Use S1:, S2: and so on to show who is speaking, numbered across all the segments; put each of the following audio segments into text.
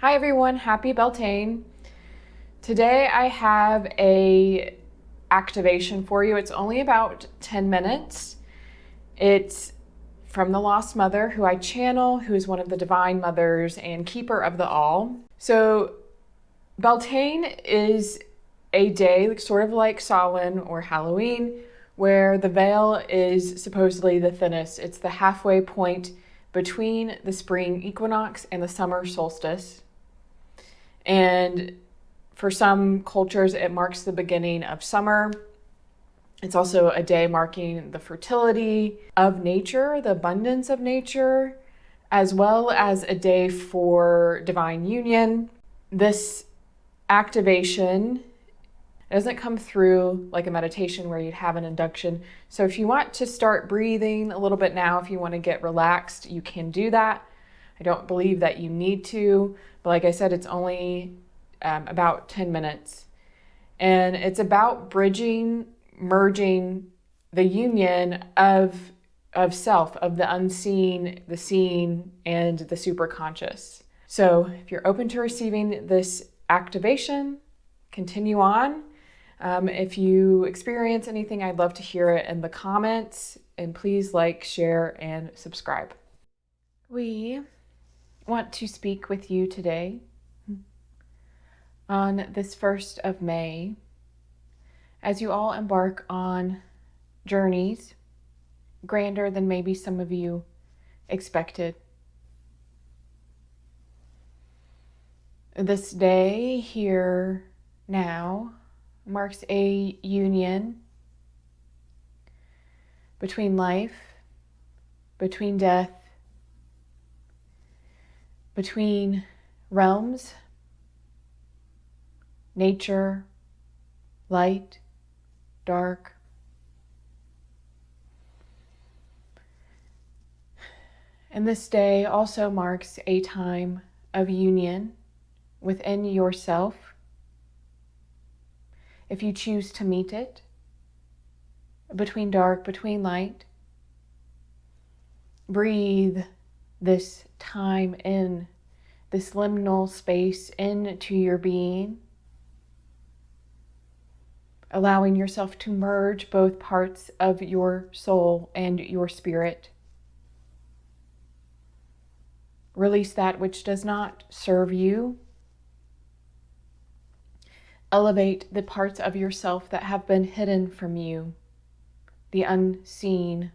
S1: Hi everyone, happy Beltane. Today I have a activation for you. It's only about 10 minutes. It's from the Lost Mother, who I channel, who is one of the divine mothers and keeper of the all. So Beltane is a day sort of like Samhain or Halloween, where the veil is supposedly the thinnest. It's the halfway point between the spring equinox and the summer solstice. And for some cultures, it marks the beginning of summer. It's also a day marking the fertility of nature, the abundance of nature, as well as a day for divine union. This activation doesn't come through like a meditation where you'd have an induction. So if you want to start breathing a little bit now, if you want to get relaxed, you can do that. I don't believe that you need to, but like I said, it's only about 10 minutes. And it's about bridging, merging the union of self, of the unseen, the seen, and the superconscious. So if you're open to receiving this activation, continue on. If you experience anything, I'd love to hear it in the comments. And please like, share, and subscribe. We want to speak with you today on this 1st of May as you all embark on journeys grander than maybe some of you expected. This day here now marks a union between life, between death, between realms, nature, light, dark. And this day also marks a time of union within yourself, if you choose to meet it, between dark, between light. Breathe this time in, this liminal space into your being, allowing yourself to merge both parts of your soul and your spirit. Release that which does not serve you. Elevate the parts of yourself that have been hidden from you, the unseen,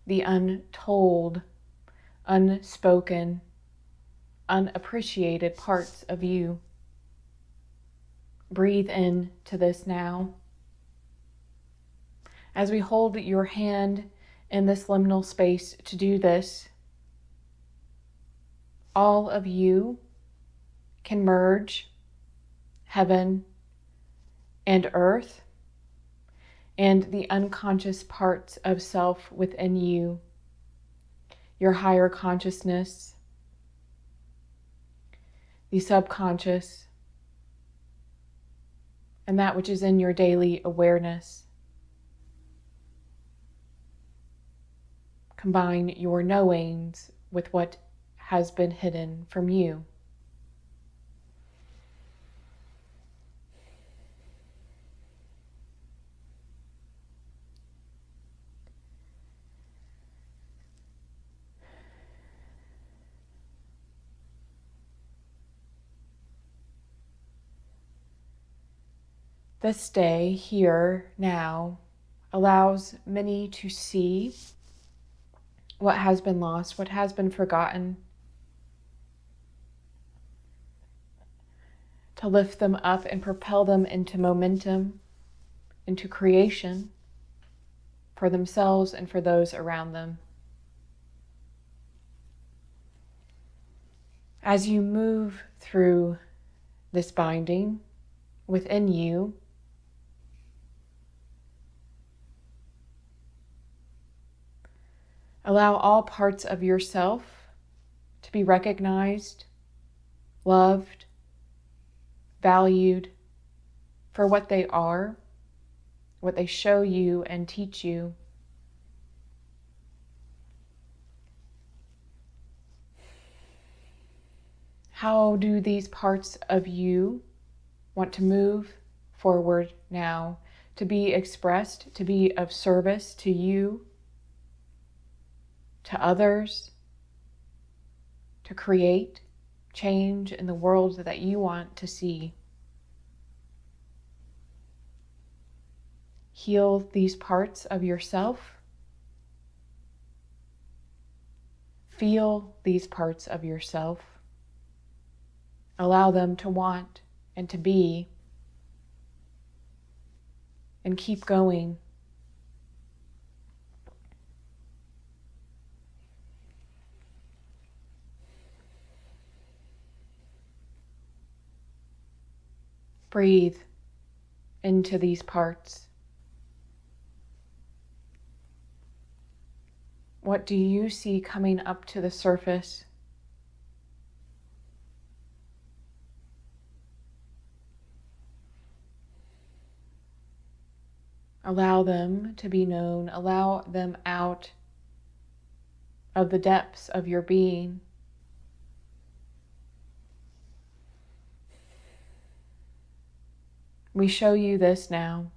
S1: the untold, unspoken, unappreciated parts of you. Breathe in to this now. As we hold your hand in this liminal space to do this, all of you can merge heaven and earth and the unconscious parts of self within you, your higher consciousness, the subconscious, and that which is in your daily awareness. Combine your knowings with what has been hidden from you. This day, here, now, allows many to see what has been lost, what has been forgotten, to lift them up and propel them into momentum, into creation for themselves and for those around them. As you move through this binding within you, allow all parts of yourself to be recognized, loved, valued for what they are, what they show you and teach you. How do these parts of you want to move forward now, to be expressed, to be of service to you, to others, to create change in the world that you want to see? Heal these parts of yourself. Feel these parts of yourself. Allow them to want and to be, and keep going. Breathe into these parts. What do you see coming up to the surface? Allow them to be known. Allow them out of the depths of your being. We show you this now.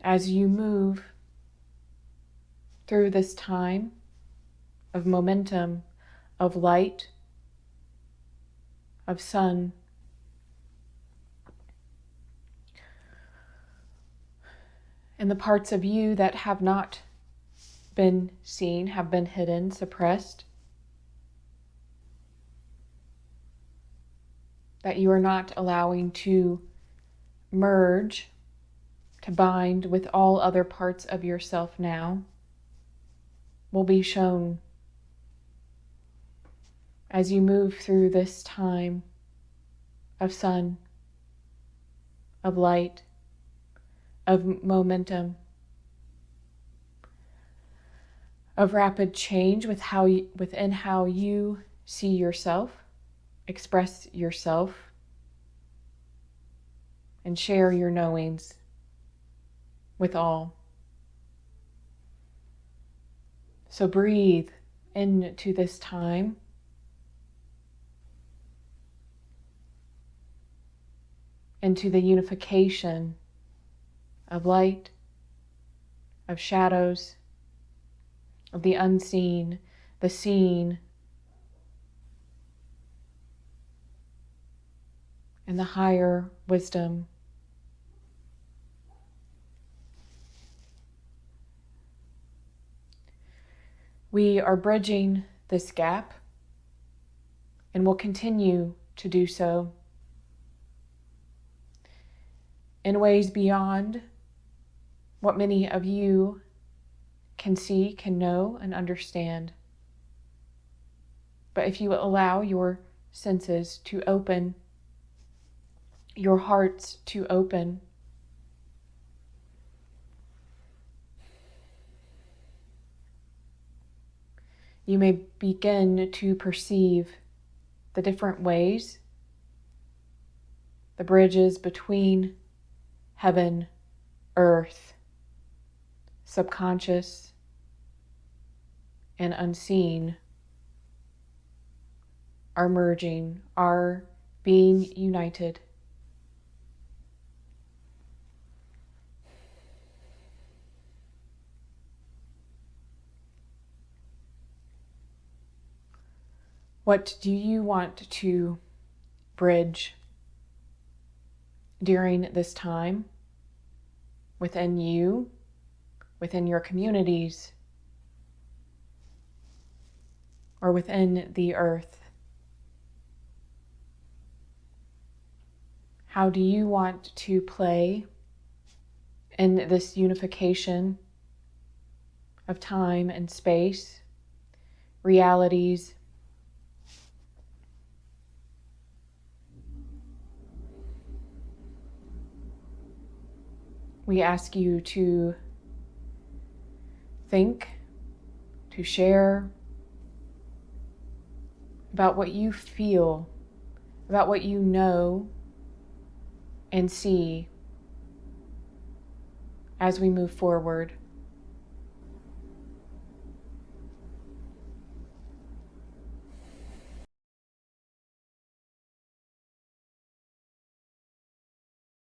S1: As you move through this time of momentum, of light, of sun, and the parts of you that have not been seen, have been hidden, suppressed, that you are not allowing to merge, to bind with all other parts of yourself now, will be shown as you move through this time of sun, of light, of momentum, of rapid change within how you see yourself, express yourself, and share your knowings with all. So breathe into this time. Into the unification of light, of shadows, of the unseen, the seen, and the higher wisdom. We are bridging this gap and will continue to do so in ways beyond what many of you can see, can know, and understand. But if you allow your senses to open, your hearts to open, you may begin to perceive the different ways, the bridges between heaven, earth, subconscious, and unseen are merging, are being united. What do you want to bridge during this time within you, within your communities, or within the earth? How do you want to play in this unification of time and space, realities, we ask you to think, to share about what you feel, about what you know, and see as we move forward